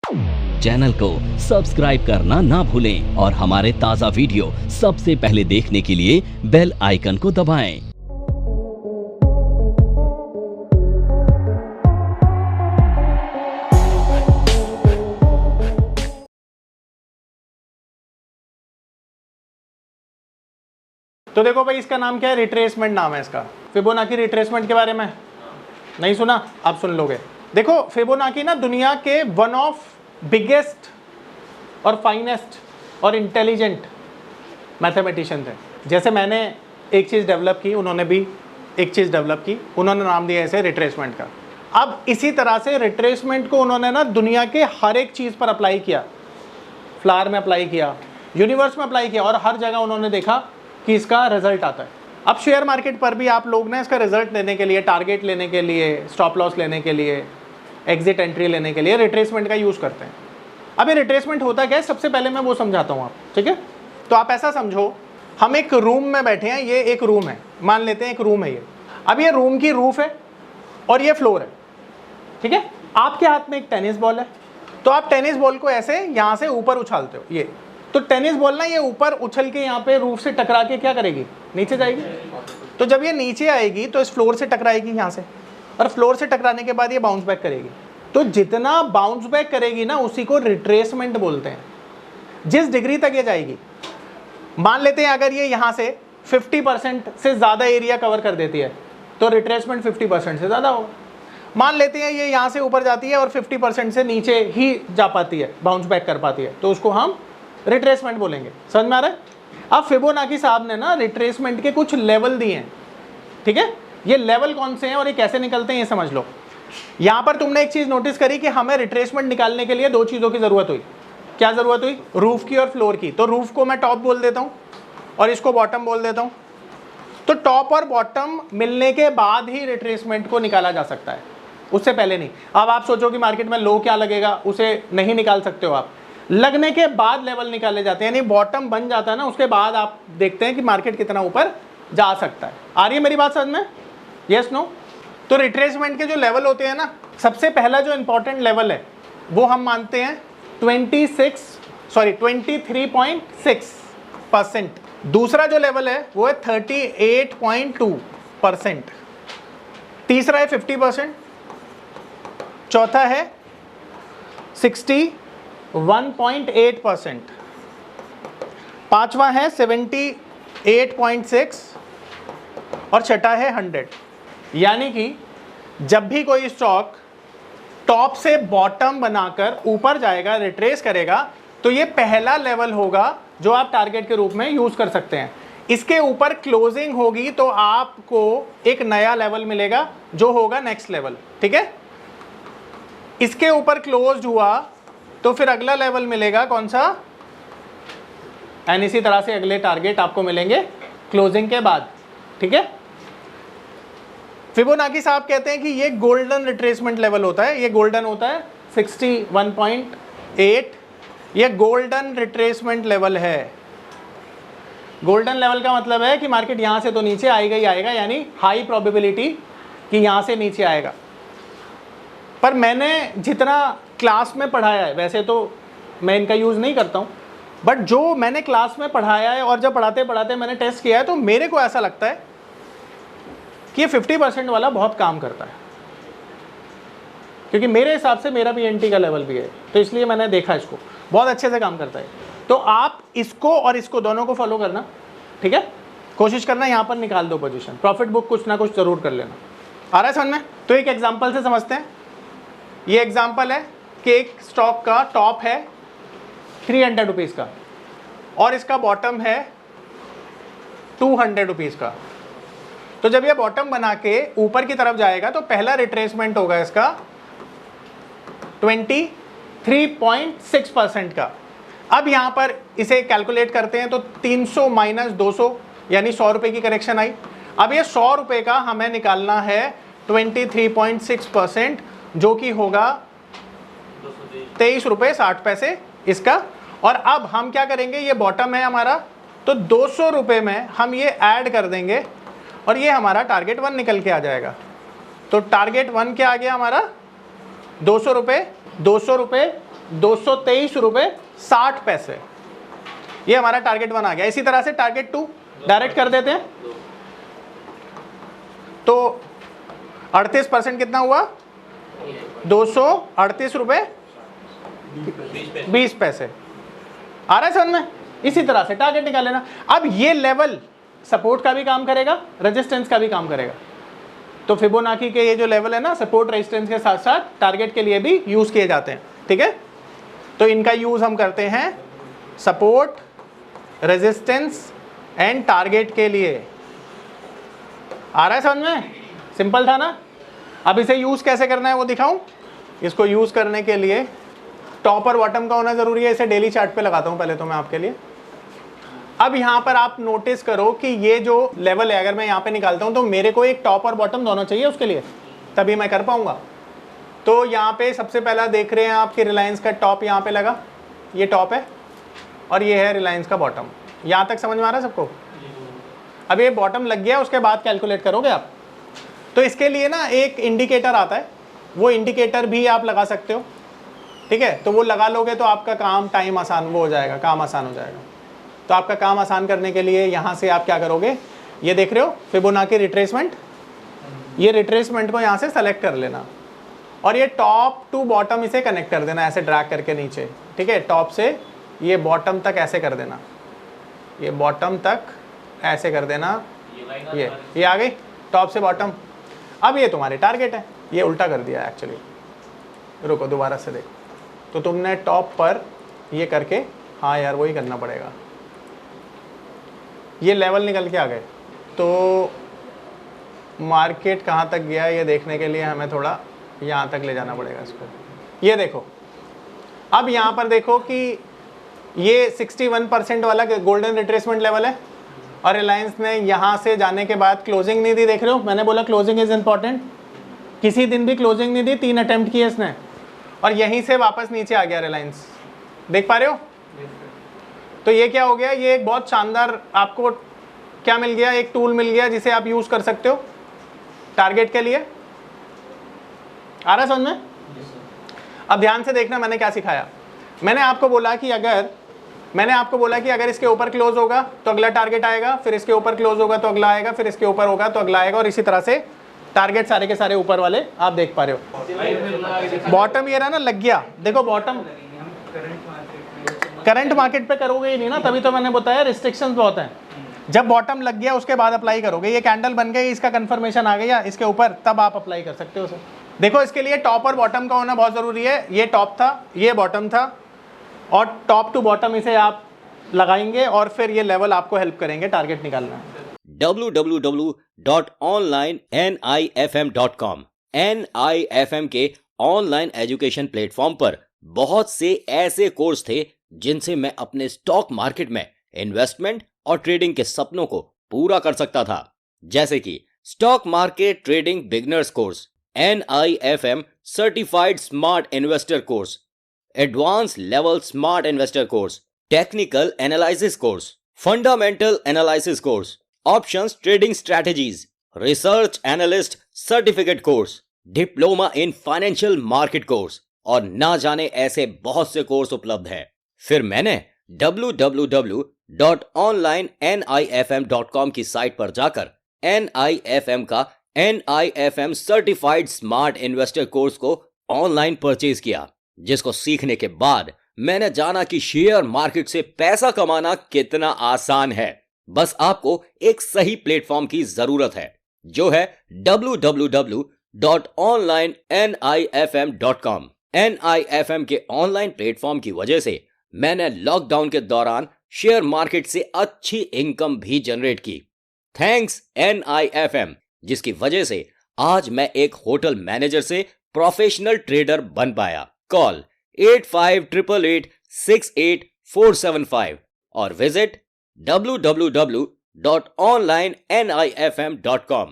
Channel को subscribe करना ना भूलें और हमारे ताज़ा वीडियो सबसे पहले देखने के लिए बेल आइकन को दबाएं। तो देखो भाई, इसका नाम क्या है? रिट्रेसमेंट नाम है इसका। फिबोनाची रिट्रेसमेंट के बारे में नहीं सुना? आप सुन लोगे। देखो, फिबोनाची ना दुनिया के वन ऑफ बिगेस्ट और फाइनेस्ट और इंटेलिजेंट मैथमेटिशियन थे। जैसे मैंने एक चीज़ डेवलप की, उन्होंने भी एक चीज़ डेवलप की, उन्होंने नाम दिया इसे रिट्रेसमेंट का। अब इसी तरह से रिट्रेसमेंट को उन्होंने ना दुनिया के हर एक चीज़ पर अप्लाई किया। फ्लावर में अप्लाई किया, यूनिवर्स में अप्लाई किया, और हर जगह उन्होंने देखा कि इसका रिजल्ट आता है। अब शेयर मार्केट पर भी आप लोग ना इसका रिजल्ट लेने के लिए, टारगेट लेने के लिए, स्टॉप लॉस लेने के लिए, एग्जिट एंट्री लेने के लिए रिट्रेसमेंट का यूज़ करते हैं। अब ये रिट्रेसमेंट होता क्या है, सबसे पहले मैं वो समझाता हूँ आप, ठीक है? तो आप ऐसा समझो, हम एक रूम में बैठे हैं, ये एक रूम है, मान लेते हैं एक रूम है ये। अब ये रूम की रूफ है और ये फ्लोर है, ठीक है? आपके हाथ में एक टेनिस बॉल है, तो आप टेनिस बॉल को ऐसे यहाँ से ऊपर उछालते हो, ये तो टेनिस बॉल ना ये ऊपर उछल के यहाँ पे रूफ से टकरा के क्या करेगी? नीचे जाएगी। तो जब ये नीचे आएगी तो इस फ्लोर से टकराएगी यहाँ से, और फ्लोर से टकराने के बाद ये बाउंस बैक करेगी। तो जितना बाउंस बैक करेगी ना, उसी को रिट्रेसमेंट बोलते हैं। जिस डिग्री तक ये जाएगी, मान लेते हैं अगर ये यहाँ से 50% से ज़्यादा एरिया कवर कर देती है तो रिट्रेसमेंट 50% से ज़्यादा होगा। मान लेते हैं ये यहाँ से ऊपर जाती है और 50% से नीचे ही जा पाती है, बाउंस बैक कर पाती है, तो उसको हम रिट्रेसमेंट बोलेंगे। समझ में आ रहा है? अब फिबोनाची साहब ने ना रिट्रेसमेंट के कुछ लेवल दिए हैं, ठीक है? ये लेवल कौन से हैं और ये कैसे निकलते हैं, ये समझ लो। यहाँ पर तुमने एक चीज़ नोटिस करी कि हमें रिट्रेसमेंट निकालने के लिए दो चीज़ों की ज़रूरत हुई। क्या ज़रूरत हुई? रूफ की और फ्लोर की। तो रूफ को मैं टॉप बोल देता हूँ और इसको बॉटम बोल देता हूँ। तो टॉप और बॉटम मिलने के बाद ही रिट्रेसमेंट को निकाला जा सकता है, उससे पहले नहीं। अब आप सोचो कि मार्केट में लो क्या लगेगा, उसे नहीं निकाल सकते हो आप। लगने के बाद लेवल निकाले जाते हैं, यानी बॉटम बन जाता है ना, उसके बाद आप देखते हैं कि मार्केट कितना ऊपर जा सकता है। आ रही है मेरी बात समझ में? Yes no? तो रिट्रेसमेंट के जो लेवल होते हैं ना, सबसे पहला जो इंपॉर्टेंट लेवल है वो हम मानते हैं 23.6%। दूसरा जो लेवल है वो है 38.2%। तीसरा है 50%। चौथा है 61.8%। पांचवा है 78.6 और छठा है 100। यानी कि जब भी कोई स्टॉक टॉप से बॉटम बनाकर ऊपर जाएगा, रिट्रेस करेगा, तो ये पहला लेवल होगा जो आप टारगेट के रूप में यूज कर सकते हैं। इसके ऊपर क्लोजिंग होगी तो आपको एक नया लेवल मिलेगा जो होगा नेक्स्ट लेवल, ठीक है? इसके ऊपर क्लोज हुआ तो फिर अगला लेवल मिलेगा, कौन सा? एंड इसी तरह से अगले टारगेट आपको मिलेंगे क्लोजिंग के बाद, ठीक है? फिबोनाची साहब कहते हैं कि ये गोल्डन रिट्रेसमेंट लेवल होता है। ये गोल्डन होता है 61.8। ये गोल्डन रिट्रेसमेंट लेवल है। गोल्डन लेवल का मतलब है कि मार्केट यहां से तो नीचे आएगा ही आएगा, यानी हाई प्रोबेबिलिटी कि यहां से नीचे आएगा। पर मैंने जितना क्लास में पढ़ाया है, वैसे तो मैं इनका यूज़ नहीं करता हूँ, बट जो मैंने क्लास में पढ़ाया है और जब पढ़ाते पढ़ाते मैंने टेस्ट किया है, तो मेरे को ऐसा लगता है कि ये 50% वाला बहुत काम करता है, क्योंकि मेरे हिसाब से मेरा भी एंटी का लेवल भी है, तो इसलिए मैंने देखा इसको बहुत अच्छे से काम करता है। तो आप इसको और इसको दोनों को फॉलो करना, ठीक है? कोशिश करना यहाँ पर निकाल दो पोजीशन, प्रॉफिट बुक कुछ ना कुछ जरूर कर लेना। आ रहा है समझ में? तो एक एग्जाम्पल से समझते हैं। ये एग्जाम्पल है कि एक स्टॉक का टॉप है 300 रुपीज़ का और इसका बॉटम है 200 रुपीज़ का। तो जब ये बॉटम बना के ऊपर की तरफ जाएगा तो पहला रिट्रेसमेंट होगा इसका 23.6% का। अब यहाँ पर इसे कैलकुलेट करते हैं तो 300 माइनस 200 यानी 100 रुपये की करेक्शन आई। अब ये 100 रुपये का हमें निकालना है 23.6%, जो कि होगा 23 रुपये 60 पैसे इसका। और अब हम क्या करेंगे, ये बॉटम है हमारा, तो 200 रुपये में हम ये ऐड कर देंगे और ये हमारा टारगेट 1 निकल के आ जाएगा। तो टारगेट 1 क्या आ गया हमारा? 200 रुपये, 200 रुपये 223.60 ये हमारा टारगेट 1 आ गया। इसी तरह से टारगेट 2 डायरेक्ट कर देते हैं, तो 38% कितना हुआ? 238.20 आ रहा है समझ में? इसी तरह से टारगेट निकाल लेना। अब ये लेवल सपोर्ट का भी काम करेगा, रेजिस्टेंस का भी काम करेगा। तो फिबोनाची के ये जो लेवल है ना, सपोर्ट रेजिस्टेंस के साथ साथ टारगेट के लिए भी यूज किए जाते हैं, ठीक है। तो इनका यूज हम करते हैं सपोर्ट, रेजिस्टेंस एंड टारगेट के लिए। आ रहा है समझ में? सिंपल था ना। अब इसे यूज कैसे करना है वो दिखाऊं। इसको यूज करने के लिए टॉप और बॉटम का होना जरूरी है। इसे डेली चार्ट पे लगाता हूं पहले तो मैं आपके लिए। अब यहां पर आप नोटिस करो कि ये जो लेवल है, अगर मैं यहां पे निकालता हूं तो मेरे को एक टॉप और बॉटम दोनों चाहिए उसके लिए, तभी मैं कर पाऊंगा। तो यहां पे सबसे पहला देख रहे हैं आपके रिलायंस का टॉप यहां पे लगा, ये टॉप है, और ये है रिलायंस का बॉटम। यहां तक समझ में आ रहा है सबको? अब ये बॉटम लग गया, उसके बाद कैलकुलेट करोगे आप। तो इसके लिए ना एक इंडिकेटर आता है, वो इंडिकेटर भी आप लगा सकते हो, ठीक है। तो वो लगा लोगे तो आपका काम टाइम आसान वो हो जाएगा, काम आसान हो जाएगा। तो आपका काम आसान करने के लिए यहाँ से आप क्या करोगे, ये देख रहे हो फिबोनाची रिट्रेसमेंट, ये रिट्रेसमेंट को यहाँ से सेलेक्ट कर लेना और ये टॉप टू बॉटम इसे कनेक्ट कर देना, ऐसे ड्रैग करके नीचे, ठीक है। टॉप से ये बॉटम तक ऐसे कर देना, ये बॉटम तक ऐसे कर देना, ये आ गई टॉप से बॉटम। अब ये तुम्हारे टारगेट है, ये उल्टा कर दिया एक्चुअली। रुको दोबारा से देख, तो तुमने टॉप पर ये करके, हाँ यार वही करना पड़ेगा, ये लेवल निकल के आ गए। तो मार्केट कहाँ तक गया ये देखने के लिए हमें थोड़ा यहाँ तक ले जाना पड़ेगा इसको। ये देखो, अब यहाँ पर देखो कि ये 61% वाला गोल्डन रिट्रेसमेंट लेवल है और रिलायंस ने यहाँ से जाने के बाद क्लोजिंग नहीं दी। देख रहे हो, मैंने बोला क्लोजिंग इज इंपॉर्टेंट। किसी दिन भी क्लोजिंग नहीं दी, 3 अटेम्प्ट किए इसने और यहीं से वापस नीचे आ गया रिलायंस। देख पा रहे हो? तो ये क्या हो गया, ये एक बहुत शानदार आपको क्या मिल गया, एक टूल मिल गया जिसे आप यूज कर सकते हो टारगेट के लिए। आ रहा समझ में? अब ध्यान से देखना मैंने क्या सिखाया। मैंने आपको बोला कि अगर इसके ऊपर क्लोज होगा तो अगला टारगेट आएगा, फिर इसके ऊपर क्लोज होगा तो अगला आएगा, फिर इसके ऊपर होगा तो अगला आएगा, और इसी तरह से टारगेट सारे के सारे ऊपर वाले आप देख पा रहे हो। बॉटम ये रहा ना, लग गया। देखो बॉटम करंट मार्केट पे करोगे ही नहीं ना, तभी तो मैंने बताया रिस्ट्रिक्शंस बहुत हैं। जब बॉटम लग गया उसके बाद अप्लाई करोगे, ये कैंडल बन गई, इसका कंफर्मेशन आ गया इसके ऊपर, तब आप अप्लाई कर सकते हो उसे। देखो इसके लिए टॉप और बॉटम का होना बहुत जरूरी है। ये टॉप था, ये बॉटम था, और टॉप टू बॉटम इसे आप लगाएंगे और फिर ये लेवल आपको हेल्प करेंगे टारगेट निकालना। www.onlinenifm.com NIFM के ऑनलाइन एजुकेशन प्लेटफॉर्म पर बहुत से ऐसे कोर्स थे जिनसे मैं अपने स्टॉक मार्केट में इन्वेस्टमेंट और ट्रेडिंग के सपनों को पूरा कर सकता था, जैसे कि stock market trading beginners course, NIFM certified smart investor course, advance level smart investor course, technical analysis course, fundamental analysis course, options trading strategies, research analyst certificate course, diploma in financial market course, और ना जाने ऐसे बहुत से course उपलब्ध हैं। फिर मैंने www.onlinenifm.com की साइट पर जाकर NIFM का NIFM certified smart investor course को ऑनलाइन परचेज किया, जिसको सीखने के बाद मैंने जाना कि शेयर मार्केट से पैसा कमाना कितना आसान है। बस आपको एक सही प्लेटफॉर्म की जरूरत है, जो है www.onlinenifm.com। NIFM के ऑनलाइन प्लेटफॉर्म की वजह से मैंने लॉकडाउन के दौरान शेयर मार्केट से अच्छी इनकम भी जनरेट की। थैंक्स NIFM, जिसकी वजह से आज मैं एक होटल मैनेजर से प्रोफेशनल ट्रेडर बन पाया। कॉल 8588868475 और विजिट www.onlinenifm.com।